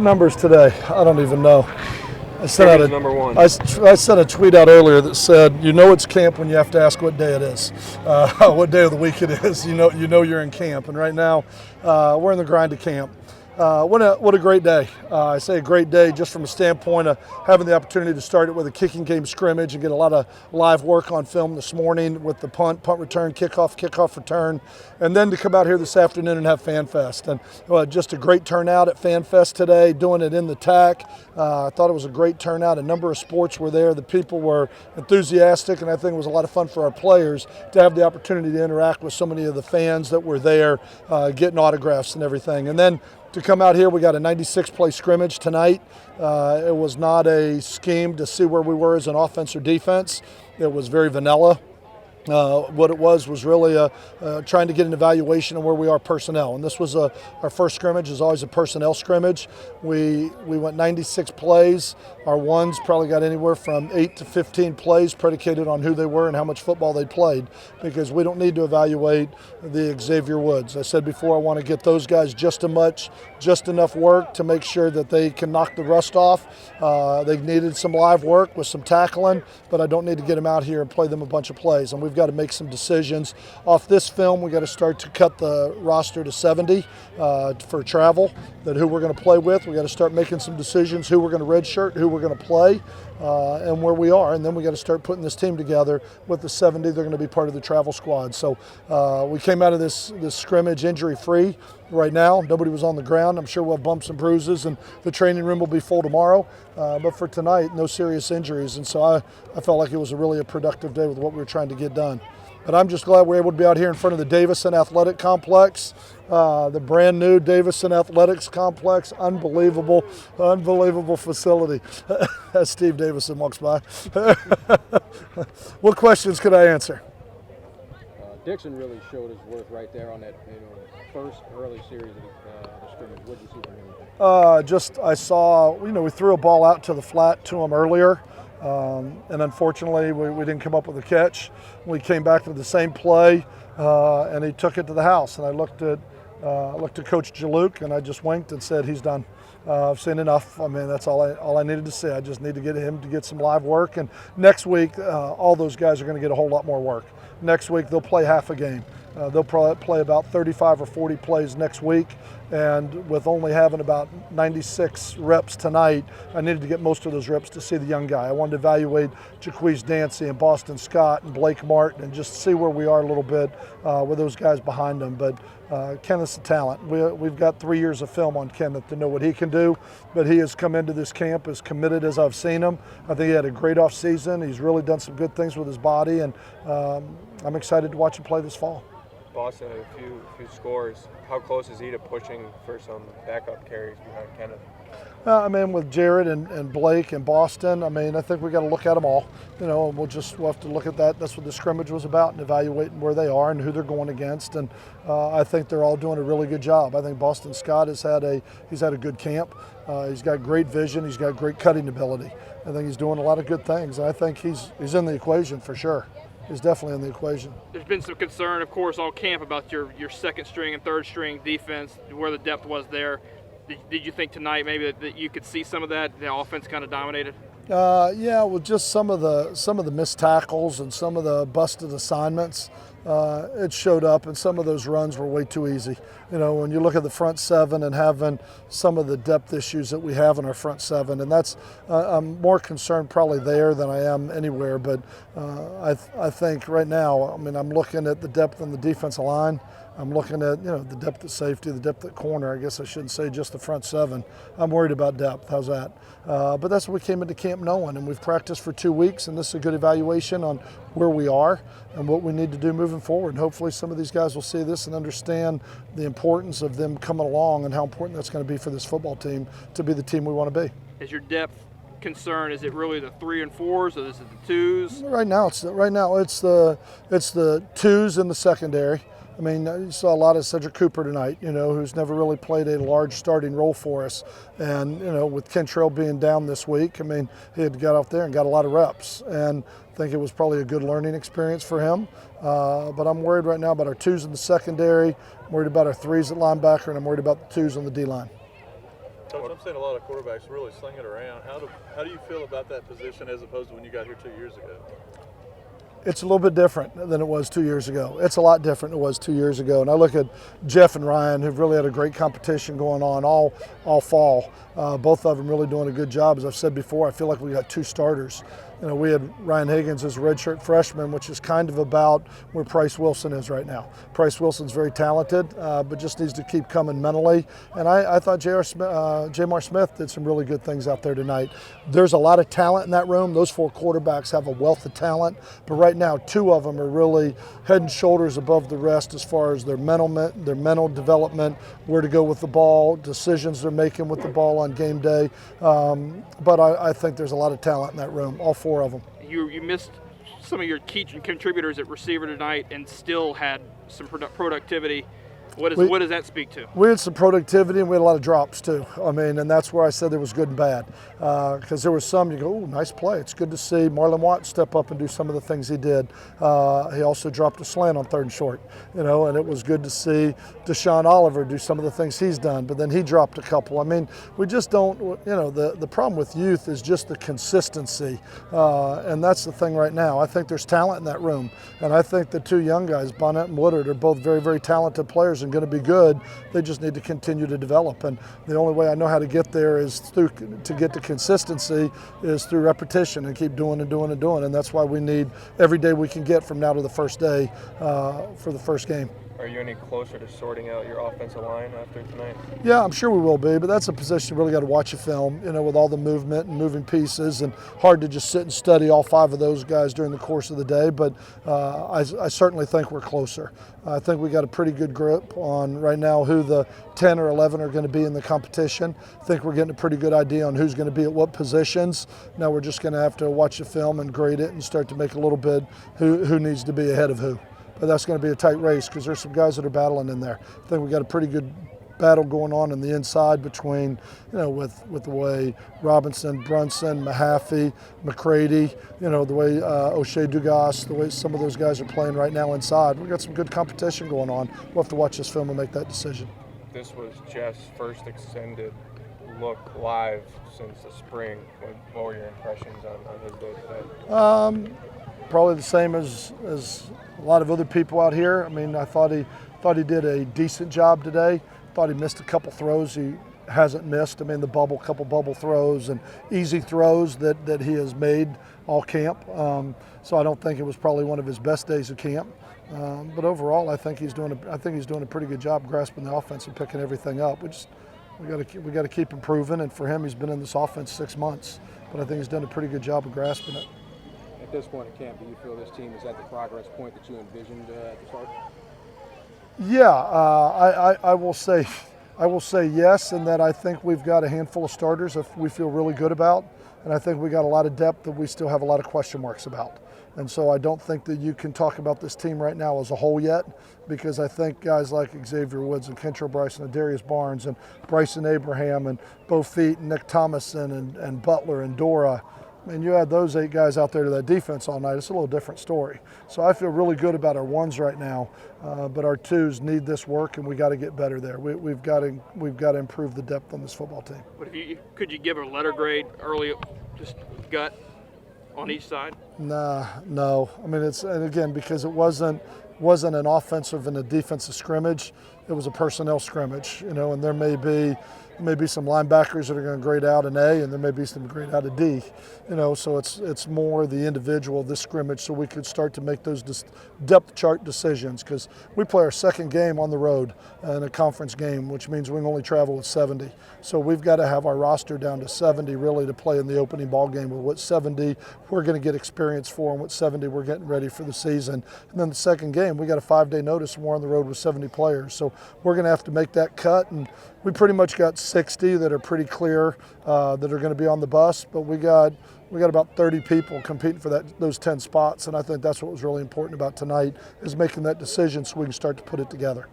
numbers today? I don't even know. I sent number one. I sent a tweet out earlier that said, "You know it's camp when you have to ask what day it is, what day of the week it is. You know you're in camp." And right now, we're in the grind of camp. What a great day. I say a great day just from a standpoint of having the opportunity to start it with a kicking game scrimmage and get a lot of live work on film this morning with the punt return, kickoff return, and then to come out here this afternoon and have Fan Fest. And just a great turnout at Fan Fest today, doing it in the TAC. I thought it was a great turnout. A number of sports were there. The people were enthusiastic, and I think it was a lot of fun for our players to have the opportunity to interact with so many of the fans that were there, getting autographs and everything. And then to come out here, we got a 96-play scrimmage tonight. It was not a scheme to see where we were as an offense or defense. It was very vanilla. What it was really trying to get an evaluation of where we are personnel. And this was our first scrimmage. Is always a personnel scrimmage. We went 96 plays. Our ones probably got anywhere from 8 to 15 plays predicated on who they were and how much football they played, because we don't need to evaluate the Xavier Woods. I said before, I want to get those guys just enough work to make sure that they can knock the rust off. They needed some live work with some tackling, but I don't need to get them out here and play them a bunch of plays. And we've got to make some decisions. Off this film, we got to start to cut the roster to 70 for travel, that who we're going to play with. We got to start making some decisions, who we're going to redshirt, who we're going to play, and where we are. And then we got to start putting this team together with the 70. They're going to be part of the travel squad. So we came out of this scrimmage injury-free. Right now, nobody was on the ground. I'm sure we'll have bumps and bruises, and the training room will be full tomorrow. But for tonight, no serious injuries. And so I felt like it was really a productive day with what we were trying to get done. But I'm just glad we're able to be out here in front of the Davison Athletic Complex, the brand new Davison Athletics Complex. Unbelievable facility. As Steve Davison walks by. What questions could I answer? Dixon really showed his worth right there on that first early series of the scrimmage. What did you see from him? I saw, we threw a ball out to the flat to him earlier. And unfortunately, we didn't come up with a catch. We came back to the same play, and he took it to the house. And I looked at Coach Jaluk, and I just winked and said, "He's done. I've seen enough." I mean, that's all I needed to say. I just need to get him to get some live work. And next week, all those guys are going to get a whole lot more work. Next week, they'll play half a game. They'll probably play about 35 or 40 plays next week, and with only having about 96 reps tonight, I needed to get most of those reps to see the young guy. I wanted to evaluate Jaquez Dancy and Boston Scott and Blake Martin and just see where we are a little bit with those guys behind them. But Kenneth's a talent. We've got 3 years of film on Kenneth to know what he can do, but he has come into this camp as committed as I've seen him. I think he had a great off season. He's really done some good things with his body, and I'm excited to watch him play this fall. Boston had a few scores. How close is he to pushing for some backup carries behind Kenneth? With Jared and Blake and Boston, I think we got to look at them all. And we'll have to look at that. That's what the scrimmage was about, and evaluating where they are and who they're going against. And I think they're all doing a really good job. I think Boston Scott he's had a good camp. He's got great vision. He's got great cutting ability. I think he's doing a lot of good things. I think he's in the equation for sure. He's definitely in the equation. There's been some concern, of course, all camp about your second string and third string defense, where the depth was there. Did you think tonight maybe that you could see some of that? The offense kind of dominated. Just some of the missed tackles and some of the busted assignments. It showed up, and some of those runs were way too easy. When you look at the front seven and having some of the depth issues that we have in our front seven, and that's I'm more concerned probably there than I am anywhere. But I think right now, I'm looking at the depth on the defensive line. I'm looking at the depth at safety, the depth at corner. I guess I shouldn't say just the front seven. I'm worried about depth. How's that? But that's what we came into camp knowing, and we've practiced for 2 weeks, and this is a good evaluation on where we are and what we need to do moving forward. And hopefully some of these guys will see this and understand the importance of them coming along and how important that's going to be for this football team to be the team we want to be. Is your depth concern, is it really the 3 and 4s, or is it the 2s? Right now it's the 2s in the secondary. You saw a lot of Cedric Cooper tonight, who's never really played a large starting role for us. And, with Kentrell being down this week, he had got out there and got a lot of reps. And I think it was probably a good learning experience for him. But I'm worried right now about our 2s in the secondary. I'm worried about our 3s at linebacker, and I'm worried about the 2s on the D-line. Coach, I'm seeing a lot of quarterbacks really sling it around. How do you feel about that position as opposed to when you got here 2 years ago? It's a little bit different than it was 2 years ago. It's a lot different than it was 2 years ago. And I look at Jeff and Ryan, who've really had a great competition going on all fall. Both of them really doing a good job. As I've said before, I feel like we got 2 starters. You know, we had Ryan Higgins as a redshirt freshman, which is kind of about where Price Wilson is right now. Price Wilson's very talented, but just needs to keep coming mentally. And I thought Jamar Smith did some really good things out there tonight. There's a lot of talent in that room. Those 4 quarterbacks have a wealth of talent, but right now 2 of them are really head and shoulders above the rest as far as their mental development, where to go with the ball, decisions they're making with the ball on game day. But I think there's a lot of talent in that room, all 4 of them. You missed some of your key contributors at receiver tonight and still had some productivity. What does that speak to? We had some productivity and we had a lot of drops too. I mean, and that's where I said there was good and bad. Because there was some you go, ooh, nice play. It's good to see Marlon Watt step up and do some of the things he did. He also dropped a slant on 3rd and short, you know, and it was good to see Deshaun Oliver do some of the things he's done, but then he dropped a couple. I mean, we just don't, you know, the problem with youth is just the consistency. And that's the thing right now. I think there's talent in that room. And I think the 2 young guys, Bonnet and Woodard, are both very, very talented players and going to be good. They just need to continue to develop, and the only way I know how to get there is to get to consistency is through repetition and keep doing and doing and doing, and that's why we need every day we can get from now to the first day for the first game. Are you any closer to sorting out your offensive line after tonight? Yeah, I'm sure we will be, but that's a position you really got to watch a film, you know, with all the movement and moving pieces, and hard to just sit and study all 5 of those guys during the course of the day, but I certainly think we're closer. I think we got a pretty good grip on right now who the 10 or 11 are going to be in the competition. I think we're getting a pretty good idea on who's going to be at what positions. Now we're just going to have to watch the film and grade it and start to make a little bit who needs to be ahead of who. But that's going to be a tight race because there's some guys that are battling in there. I think we got a pretty good battle going on the inside between, you know, with the way Robinson, Brunson, Mahaffey, McCready, you know, the way O'Shea Dugas, the way some of those guys are playing right now inside. We got some good competition going on. We'll have to watch this film and make that decision. This was Jeff's first extended look live since the spring. What were your impressions on his day today? Probably the same as a lot of other people out here. I mean, I thought he did a decent job today. Thought he missed a couple throws he hasn't missed. I mean, couple bubble throws and easy throws that he has made all camp. So I don't think it was probably one of his best days of camp. But overall, I think he's doing a pretty good job grasping the offense and picking everything up. We got to keep improving. And for him, he's been in this offense 6 months, but I think he's done a pretty good job of grasping it. At this point in camp, do you feel this team is at the progress point that you envisioned at the start? Yeah, I will say yes, in that I think we've got a handful of starters that we feel really good about, and I think we got a lot of depth that we still have a lot of question marks about. And so I don't think that you can talk about this team right now as a whole yet, because I think guys like Xavier Woods and Kentrell Bryson and Darius Barnes and Bryson Abraham and Bo Feet and Nick Thomason and Butler and Dora, and you add those 8 guys out there to that defense all night, it's a little different story. So I feel really good about our 1s right now, but our 2s need this work, and we got to get better there. We've got to improve the depth on this football team. But could you give a letter grade early, just gut on each side? No. I mean, and again, because it wasn't an offensive and a defensive scrimmage, it was a personnel scrimmage, you know, and there may be some linebackers that are going to grade out an A, and there may be some grade out a D, you know, so it's more the individual of this scrimmage, so we could start to make those depth chart decisions, because we play our 2nd game on the road in a conference game, which means we can only travel with 70. So we've got to have our roster down to 70 really to play in the opening ball game with what 70 we're going to get experience for and what 70 we're getting ready for the season. And then the 2nd game, we got a 5-day notice and we're on the road with 70 players. So we're going to have to make that cut, and we pretty much got 60 that are pretty clear that are going to be on the bus, but we got about 30 people competing for those 10 spots, and I think that's what was really important about tonight, is making that decision so we can start to put it together.